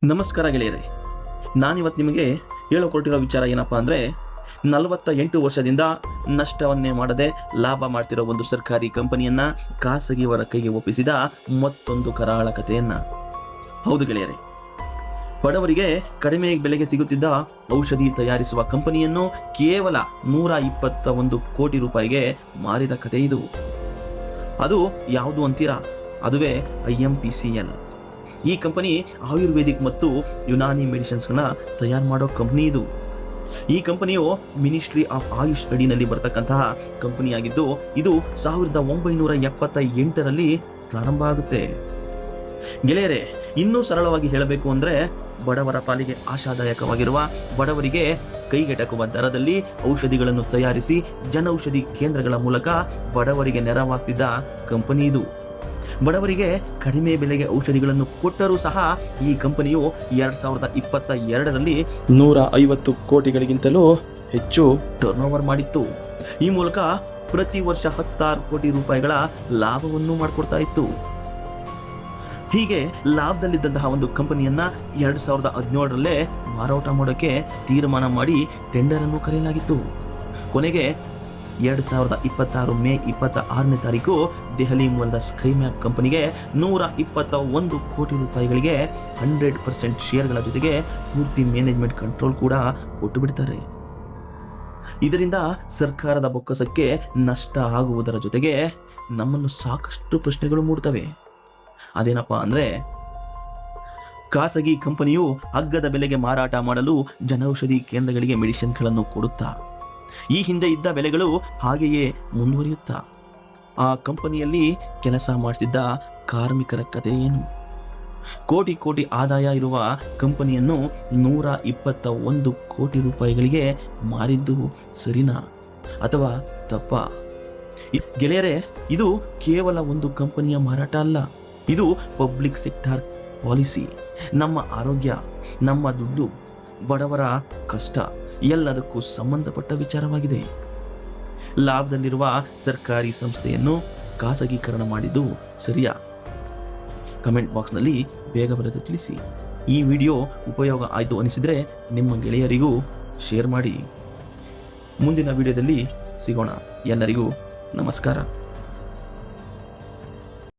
ನಮಸ್ಕಾರ ಗೆಳೆಯರೇ, ನಾನಿವತ್ತು ನಿಮಗೆ ಹೇಳಕೊಟ್ಟಿರೋ ವಿಚಾರ ಏನಪ್ಪ ಅಂದರೆ 48 ವರ್ಷದಿಂದ ನಷ್ಟವನ್ನೇ ಮಾಡದೆ ಲಾಭ ಮಾಡ್ತಿರೋ ಒಂದು ಸರ್ಕಾರಿ ಕಂಪನಿಯನ್ನು ಖಾಸಗಿಯವರ ಕೈಗೆ ಒಪ್ಪಿಸಿದ ಮತ್ತೊಂದು ಕರಾಳ ಕಥೆಯನ್ನು. ಹೌದು ಗೆಳೆಯರೇ, ಬಡವರಿಗೆ ಕಡಿಮೆ ಬೆಲೆಗೆ ಸಿಗುತ್ತಿದ್ದ ಔಷಧಿ ತಯಾರಿಸುವ ಕಂಪನಿಯನ್ನು ಕೇವಲ 121 ಕೋಟಿ ರೂಪಾಯಿಗೆ ಮಾರಿದ ಕಥೆ ಇದು. ಅದು ಯಾವುದು ಅಂತೀರಾ? ಅದುವೇ IMPCL. ಈ ಕಂಪನಿ ಆಯುರ್ವೇದಿಕ್ ಮತ್ತು ಯುನಾನಿ ಮೆಡಿಸಿನ್ಸ್ಗಳನ್ನ ತಯಾರು ಮಾಡೋ ಕಂಪನಿ ಇದು. ಈ ಕಂಪನಿಯು ಮಿನಿಸ್ಟ್ರಿ ಆಫ್ ಆಯುಷ್ ಅಡಿನಲ್ಲಿ ಬರ್ತಕ್ಕಂತಹ ಕಂಪನಿಯಾಗಿದ್ದು, ಇದು 1978ರಲ್ಲಿ ಪ್ರಾರಂಭ ಆಗುತ್ತೆ. ಗೆಳೆಯರೇ, ಇನ್ನೂ ಸರಳವಾಗಿ ಹೇಳಬೇಕು ಅಂದರೆ, ಬಡವರ ಪಾಲಿಗೆ ಆಶಾದಾಯಕವಾಗಿರುವ, ಬಡವರಿಗೆ ಕೈಗೆಟಕುವ ದರದಲ್ಲಿ ಔಷಧಿಗಳನ್ನು ತಯಾರಿಸಿ ಜನೌಷಧಿ ಕೇಂದ್ರಗಳ ಮೂಲಕ ಬಡವರಿಗೆ ನೆರವಾಗ್ತಿದ್ದ ಕಂಪನಿ ಇದು. ಬಡವರಿಗೆ ಕಡಿಮೆ ಬೆಲೆಗೆ ಔಷಧಿಗಳನ್ನು ಕೊಟ್ಟರೂ ಸಹ ಈ ಕಂಪನಿಯು 2022ರಲ್ಲಿ 150 ಕೋಟಿಗಳಿಗಿಂತಲೂ ಹೆಚ್ಚು ಟರ್ನ್ ಮಾಡಿತ್ತು. ಈ ಮೂಲಕ ಪ್ರತಿ ವರ್ಷ 16 ಕೋಟಿ ರೂಪಾಯಿಗಳ ಲಾಭವನ್ನು ಮಾಡಿಕೊಡ್ತಾ ಇತ್ತು. ಹೀಗೆ ಲಾಭದಲ್ಲಿದ್ದಂತಹ ಒಂದು ಕಂಪನಿಯನ್ನ 2017ರಲ್ಲೇ ಮಾರಾಟ ಮಾಡೋಕ್ಕೆ ತೀರ್ಮಾನ ಮಾಡಿ ಟೆಂಡರ್ ಅನ್ನು ಕರೆಯಲಾಗಿತ್ತು. ಕೊನೆಗೆ 2026 ಮೇ 26ನೇ ತಾರೀಕು ದೆಹಲಿ ಮೂಲದ ಸ್ಕೈಮ್ಯಾಪ್ ಕಂಪನಿಗೆ 121 ಕೋಟಿ ರೂಪಾಯಿಗಳಿಗೆ 100% ಶೇರ್ಗಳ ಜೊತೆಗೆ ಪೂರ್ತಿ ಮ್ಯಾನೇಜ್ಮೆಂಟ್ ಕಂಟ್ರೋಲ್ ಕೂಡ ಕೊಟ್ಟು ಬಿಡ್ತಾರೆ. ಇದರಿಂದ ಸರ್ಕಾರದ ಬೊಕ್ಕಸಕ್ಕೆ ನಷ್ಟ ಆಗುವುದರ ಜೊತೆಗೆ ನಮ್ಮನ್ನು ಸಾಕಷ್ಟು ಪ್ರಶ್ನೆಗಳು ಮೂಡ್ತವೆ. ಅದೇನಪ್ಪ ಅಂದರೆ, ಖಾಸಗಿ ಕಂಪನಿಯು ಅಗ್ಗದ ಬೆಲೆಗೆ ಮಾರಾಟ ಮಾಡಲು ಜನೌಷಧಿ ಕೇಂದ್ರಗಳಿಗೆ ಮೆಡಿಸಿನ್ಗಳನ್ನು ಕೊಡುತ್ತಾ ಈ ಹಿಂದೆ ಇದ್ದ ಬೆಲೆಗಳು ಹಾಗೆಯೇ ಮುಂದುವರಿಯುತ್ತಾ ಆ ಕಂಪನಿಯಲ್ಲಿ ಕೆಲಸ ಮಾಡ್ತಿದ್ದ ಕಾರ್ಮಿಕರ ಕಥೆ ಏನು? ಕೋಟಿ ಕೋಟಿ ಆದಾಯ ಇರುವ ಕಂಪನಿಯನ್ನು 121 ಕೋಟಿ ರೂಪಾಯಿಗಳಿಗೆ ಮಾರಿದ್ದು ಸರಿನಾ ಅಥವಾ ತಪ್ಪ? ಗೆಳೆಯರೇ, ಇದು ಕೇವಲ ಒಂದು ಕಂಪನಿಯ ಮಾರಾಟ ಅಲ್ಲ, ಇದು ಪಬ್ಲಿಕ್ ಸೆಕ್ಟಾರ್ ಪಾಲಿಸಿ. ನಮ್ಮ ಆರೋಗ್ಯ, ನಮ್ಮ ದುಡ್ಡು, ಬಡವರ ಕಷ್ಟ ಎಲ್ಲದಕ್ಕೂ ಸಂಬಂಧಪಟ್ಟ ವಿಚಾರವಾಗಿದೆ. ಲಾಭದಲ್ಲಿರುವ ಸರ್ಕಾರಿ ಸಂಸ್ಥೆಯನ್ನು ಖಾಸಗೀಕರಣ ಮಾಡಿದ್ದು ಸರಿಯಾ? ಕಮೆಂಟ್ ಬಾಕ್ಸ್ನಲ್ಲಿ ಬೇಗ ಬರೆದು ತಿಳಿಸಿ. ಈ ವಿಡಿಯೋ ಉಪಯೋಗ ಆಯಿತು ಅನಿಸಿದರೆ ನಿಮ್ಮ ಗೆಳೆಯರಿಗೂ ಶೇರ್ ಮಾಡಿ. ಮುಂದಿನ ವಿಡಿಯೋದಲ್ಲಿ ಸಿಗೋಣ. ಎಲ್ಲರಿಗೂ ನಮಸ್ಕಾರ.